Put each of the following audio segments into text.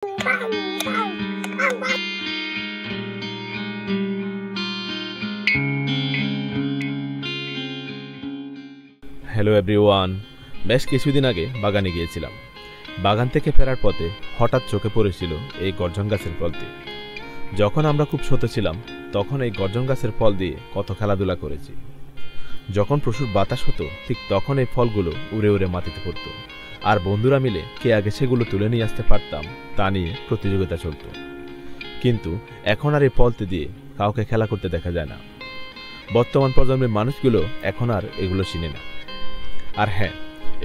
Hello everyone, বেশ কিছুদিন আগে বাগানে গিয়েছিলাম। বাগান থেকে ফেরার পথে হঠাৎ চোখে পড়েছিল এই গর্জন গাছের ফলটি। যখন আমরা খুব ছোট ছিলাম তখন এই গর্জন গাছের ফল দিয়ে কত খেলাধুলা করেছি। যখন প্রচুর বাতাস হতো ঠিক তখন এই ফলগুলো উড়ে উড়ে মাটিতে পড়ত, আর বন্ধুরা মিলে কে আগে সেগুলো তুলে নিয়ে আসতে পারতাম তা নিয়ে প্রতিযোগিতা চলত। কিন্তু এখন আর এই ফলটি দিয়ে কাউকে খেলা করতে দেখা যায় না। বর্তমান প্রজন্মের মানুষগুলো এখন আর এগুলো চিনে না। আর হ্যাঁ,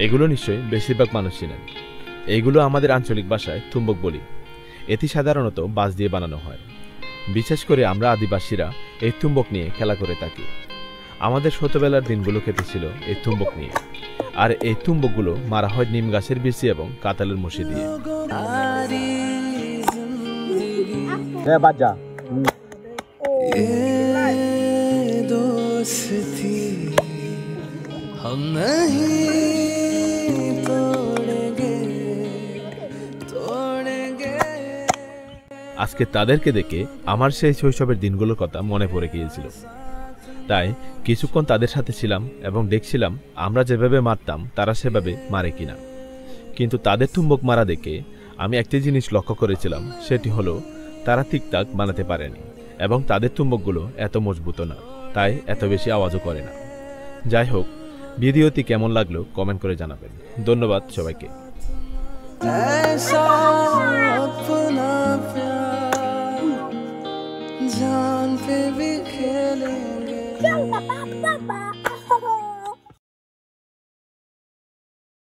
এগুলো নিশ্চয়ই বেশিরভাগ মানুষ চিনেন। এইগুলো আমাদের আঞ্চলিক ভাষায় তুম্বক বলি। এটি সাধারণত বাঁশ দিয়ে বানানো হয়। বিশেষ করে আমরা আদিবাসীরা এই তুম্বক নিয়ে খেলা করে থাকি। আমাদের ছোটবেলার দিনগুলো কেটেছিল এই তুম্বক নিয়ে। আর এই তুম্বকগুলো মারা হয় নিম গাছের বিচি এবং কাঁঠালের মুশি দিয়ে। আজকে তাদেরকে দেখে আমার সেই শৈশবের দিনগুলোর কথা মনে পড়ে গিয়েছিল। তাই কিছুক্ষণ তাদের সাথে ছিলাম এবং দেখছিলাম আমরা যেভাবে মারতাম তারা সেভাবে মারে কিনা। কিন্তু তাদের তুম্বক মারা দেখে আমি একটি জিনিস লক্ষ্য করেছিলাম, সেটি হলো তারা ঠিকঠাক বানাতে পারেনি এবং তাদের তুম্বকগুলো এত মজবুত না, তাই এত বেশি আওয়াজও করে না। যাই হোক, ভিডিওটি কেমন লাগলো কমেন্ট করে জানাবেন। ধন্যবাদ সবাইকে। जान पे भी